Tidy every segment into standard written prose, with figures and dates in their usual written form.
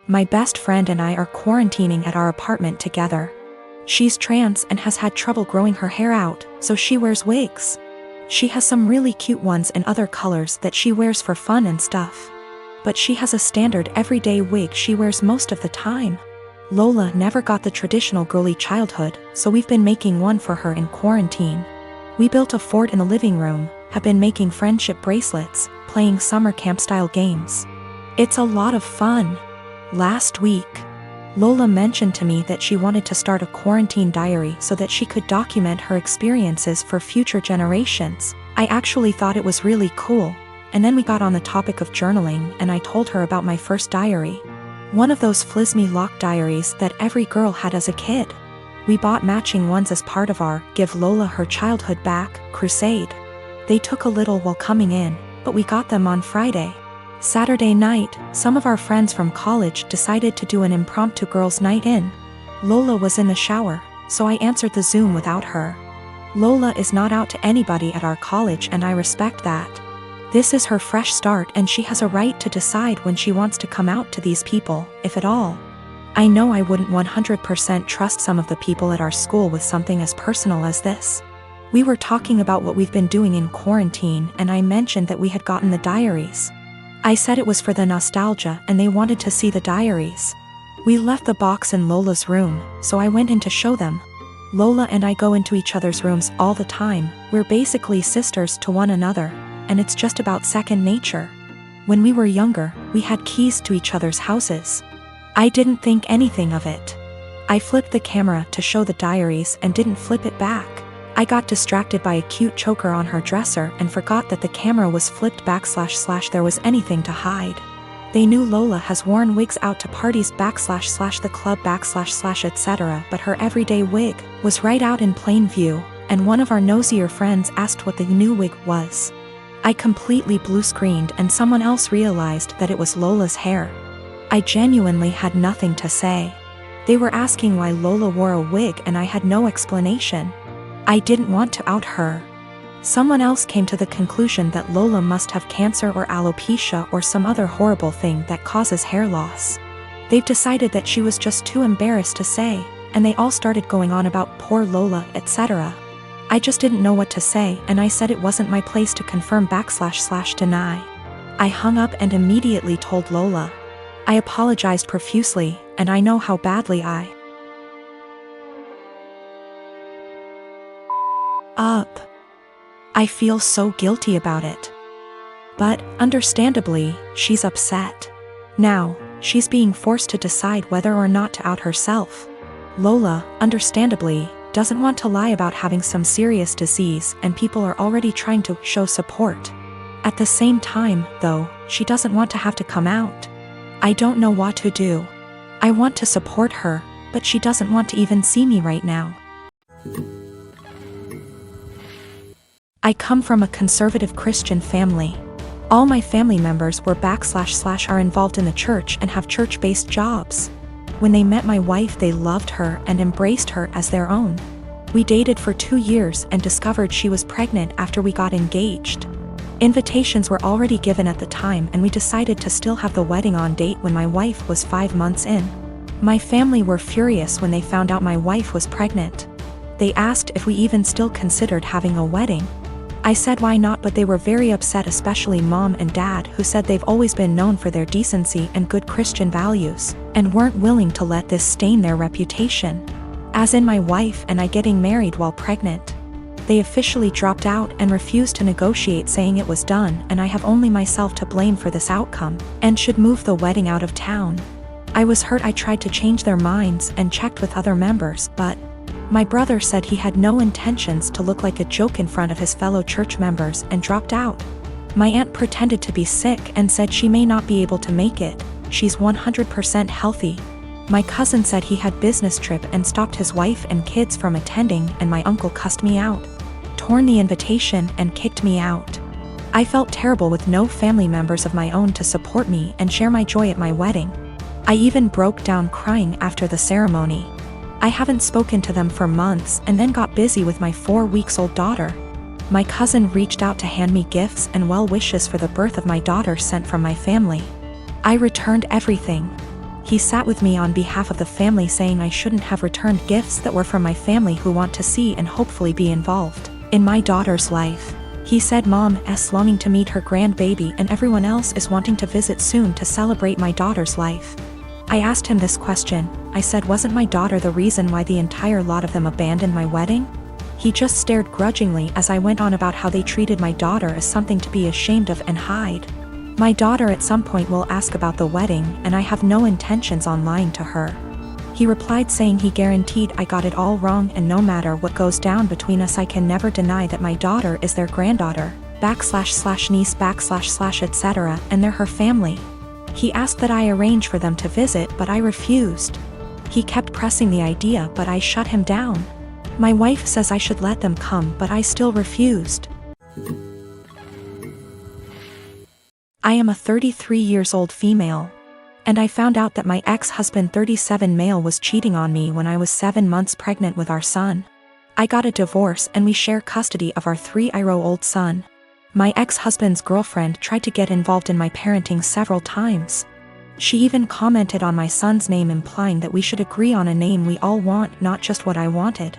My best friend and I are quarantining at our apartment together. She's trans and has had trouble growing her hair out, so she wears wigs. She has some really cute ones in other colors that she wears for fun and stuff. But she has a standard everyday wig she wears most of the time. Lola never got the traditional girly childhood, so we've been making one for her in quarantine. We built a fort in the living room, have been making friendship bracelets, playing summer camp-style games. It's a lot of fun. Last week, Lola mentioned to me that she wanted to start a quarantine diary so that she could document her experiences for future generations. I actually thought it was really cool, and then we got on the topic of journaling and I told her about my first diary. One of those flismy lock diaries that every girl had as a kid. We bought matching ones as part of our Give Lola Her Childhood Back crusade. They took a little while coming in, but we got them on Friday. Saturday night, some of our friends from college decided to do an impromptu girls' night in. Lola was in the shower, so I answered the Zoom without her. Lola is not out to anybody at our college and I respect that. This is her fresh start and she has a right to decide when she wants to come out to these people, if at all. I know I wouldn't 100% trust some of the people at our school with something as personal as this. We were talking about what we've been doing in quarantine and I mentioned that we had gotten the diaries. I said it was for the nostalgia and they wanted to see the diaries. We left the box in Lola's room, so I went in to show them. Lola and I go into each other's rooms all the time, we're basically sisters to one another, and it's just about second nature. When we were younger, we had keys to each other's houses. I didn't think anything of it. I flipped the camera to show the diaries and didn't flip it back. I got distracted by a cute choker on her dresser and forgot that the camera was flipped back / there was anything to hide. They knew Lola has worn wigs out to parties / the club / etc., but her everyday wig was right out in plain view, and one of our nosier friends asked what the new wig was. I completely blue-screened and someone else realized that it was Lola's hair. I genuinely had nothing to say. They were asking why Lola wore a wig and I had no explanation. I didn't want to out her. Someone else came to the conclusion that Lola must have cancer or alopecia or some other horrible thing that causes hair loss. They've decided that she was just too embarrassed to say, and they all started going on about poor Lola, etc. I just didn't know what to say and I said it wasn't my place to confirm / deny. I hung up and immediately told Lola. I apologized profusely, and I know how badly I I feel so guilty about it. But, understandably, she's upset. Now, she's being forced to decide whether or not to out herself. Lola, understandably, doesn't want to lie about having some serious disease and people are already trying to show support. At the same time, though, she doesn't want to have to come out. I don't know what to do. I want to support her, but she doesn't want to even see me right now. I come from a conservative Christian family. All my family members were / are involved in the church and have church-based jobs. When they met my wife, they loved her and embraced her as their own. We dated for 2 years and discovered she was pregnant after we got engaged. Invitations were already given at the time and we decided to still have the wedding on date when my wife was 5 months in. My family were furious when they found out my wife was pregnant. They asked if we even still considered having a wedding. I said why not, but they were very upset, especially Mom and Dad, who said they've always been known for their decency and good Christian values, and weren't willing to let this stain their reputation. As in my wife and I getting married while pregnant. They officially dropped out and refused to negotiate, saying it was done and I have only myself to blame for this outcome, and should move the wedding out of town. I was hurt. I tried to change their minds and checked with other members, but my brother said he had no intentions to look like a joke in front of his fellow church members and dropped out. My aunt pretended to be sick and said she may not be able to make it, she's 100% healthy. My cousin said he had business trip and stopped his wife and kids from attending, and my uncle cussed me out, torn the invitation and kicked me out. I felt terrible with no family members of my own to support me and share my joy at my wedding. I even broke down crying after the ceremony. I haven't spoken to them for months and then got busy with my 4-week-old daughter. My cousin reached out to hand me gifts and well wishes for the birth of my daughter sent from my family. I returned everything. He sat with me on behalf of the family, saying I shouldn't have returned gifts that were from my family who want to see and hopefully be involved in my daughter's life. He said Mom's longing to meet her grandbaby and everyone else is wanting to visit soon to celebrate my daughter's life. I asked him this question. I said, wasn't my daughter the reason why the entire lot of them abandoned my wedding? He just stared grudgingly as I went on about how they treated my daughter as something to be ashamed of and hide. My daughter at some point will ask about the wedding, and I have no intentions on lying to her. He replied saying he guaranteed I got it all wrong, and no matter what goes down between us I can never deny that my daughter is their granddaughter, //niece / etc., and they're her family. He asked that I arrange for them to visit, but I refused. He kept pressing the idea, but I shut him down. My wife says I should let them come, but I still refused. I am a 33 years old female, and I found out that my ex-husband 37 male was cheating on me when I was 7 months pregnant with our son. I got a divorce and we share custody of our 3-year-old son. My ex-husband's girlfriend tried to get involved in my parenting several times. She even commented on my son's name, implying that we should agree on a name we all want, not just what I wanted,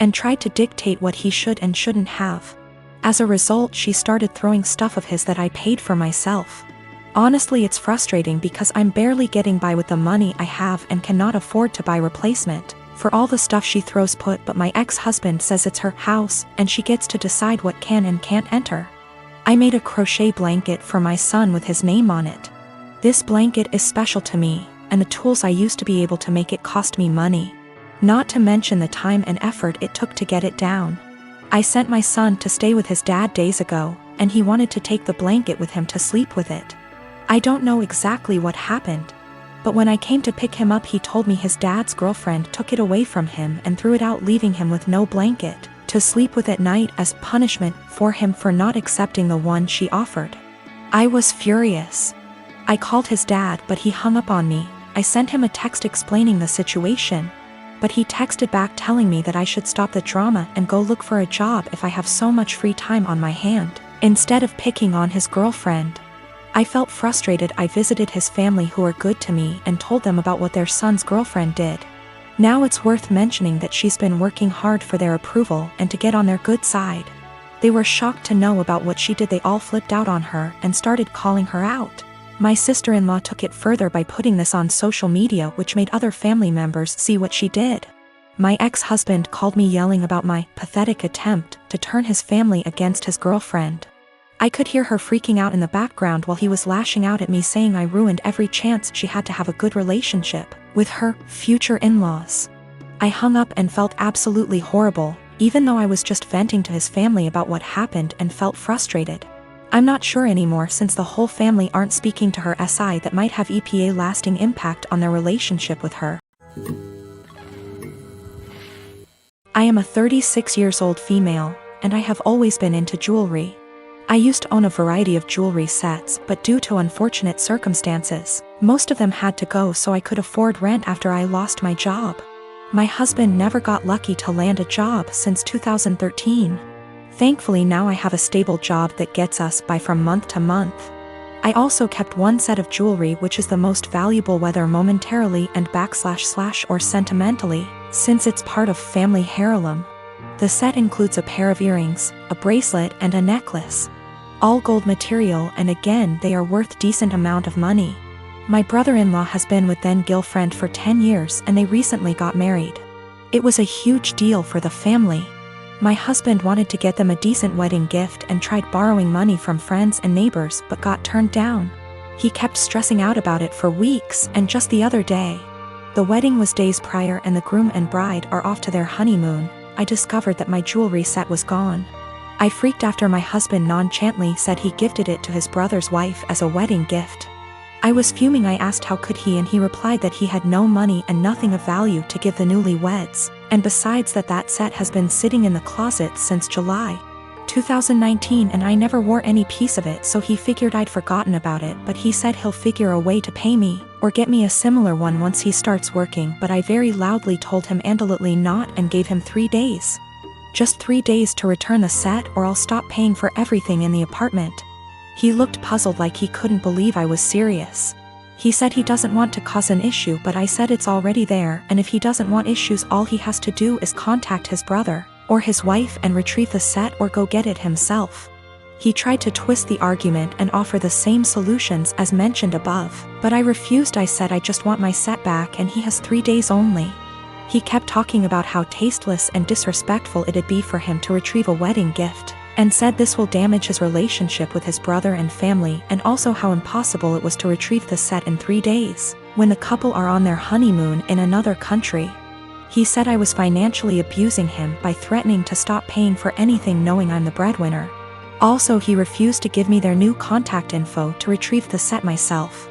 and tried to dictate what he should and shouldn't have. As a result, she started throwing stuff of his that I paid for myself. Honestly, it's frustrating because I'm barely getting by with the money I have and cannot afford to buy replacement for all the stuff she throws put, but my ex-husband says it's her house and she gets to decide what can and can't enter. I made a crochet blanket for my son with his name on it. This blanket is special to me, and the tools I used to be able to make it cost me money, not to mention the time and effort it took to get it down. I sent my son to stay with his dad days ago, and he wanted to take the blanket with him to sleep with it. I don't know exactly what happened, but when I came to pick him up he told me his dad's girlfriend took it away from him and threw it out, leaving him with no blanket to sleep with at night as punishment for him for not accepting the one she offered. I was furious. I called his dad, but he hung up on me. I sent him a text explaining the situation, but he texted back telling me that I should stop the drama and go look for a job if I have so much free time on my hand, instead of picking on his girlfriend. I felt frustrated. I visited his family, who are good to me, and told them about what their son's girlfriend did. Now it's worth mentioning that she's been working hard for their approval and to get on their good side. They were shocked to know about what she did. They all flipped out on her and started calling her out. My sister-in-law took it further by putting this on social media, which made other family members see what she did. My ex-husband called me yelling about my pathetic attempt to turn his family against his girlfriend. I could hear her freaking out in the background while he was lashing out at me, saying I ruined every chance she had to have a good relationship with her future in-laws. I hung up and felt absolutely horrible, even though I was just venting to his family about what happened and felt frustrated. I'm not sure anymore, since the whole family aren't speaking to her, that might have a lasting impact on their relationship with her. I am a 36 years old female, and I have always been into jewelry. I used to own a variety of jewelry sets, but due to unfortunate circumstances, most of them had to go so I could afford rent after I lost my job. My husband never got lucky to land a job since 2013. Thankfully now I have a stable job that gets us by from month to month. I also kept one set of jewelry, which is the most valuable, whether momentarily and / or sentimentally, since it's part of family heirloom. The set includes a pair of earrings, a bracelet, and a necklace. All gold material, and again they are worth decent amount of money. My brother-in-law has been with then-girlfriend for 10 years and they recently got married. It was a huge deal for the family. My husband wanted to get them a decent wedding gift and tried borrowing money from friends and neighbors but got turned down. He kept stressing out about it for weeks, and just the other day, the wedding was days prior and the groom and bride are off to their honeymoon, I discovered that my jewelry set was gone. I freaked after my husband nonchalantly said he gifted it to his brother's wife as a wedding gift. I was fuming. I asked how could he, and he replied that he had no money and nothing of value to give the newlyweds, and besides that set has been sitting in the closet since July 2019 and I never wore any piece of it, so he figured I'd forgotten about it, but he said he'll figure a way to pay me or get me a similar one once he starts working, but I very loudly told him absolutely not and gave him 3 days. Just 3 days to return the set or I'll stop paying for everything in the apartment. He looked puzzled, like he couldn't believe I was serious. He said he doesn't want to cause an issue, but I said it's already there, and if he doesn't want issues, all he has to do is contact his brother or his wife and retrieve the set or go get it himself. He tried to twist the argument and offer the same solutions as mentioned above, but I refused. I said I just want my set back and he has 3 days only. He kept talking about how tasteless and disrespectful it'd be for him to retrieve a wedding gift, and said this will damage his relationship with his brother and family, and also how impossible it was to retrieve the set in 3 days, when the couple are on their honeymoon in another country. He said I was financially abusing him by threatening to stop paying for anything knowing I'm the breadwinner. Also, he refused to give me their new contact info to retrieve the set myself.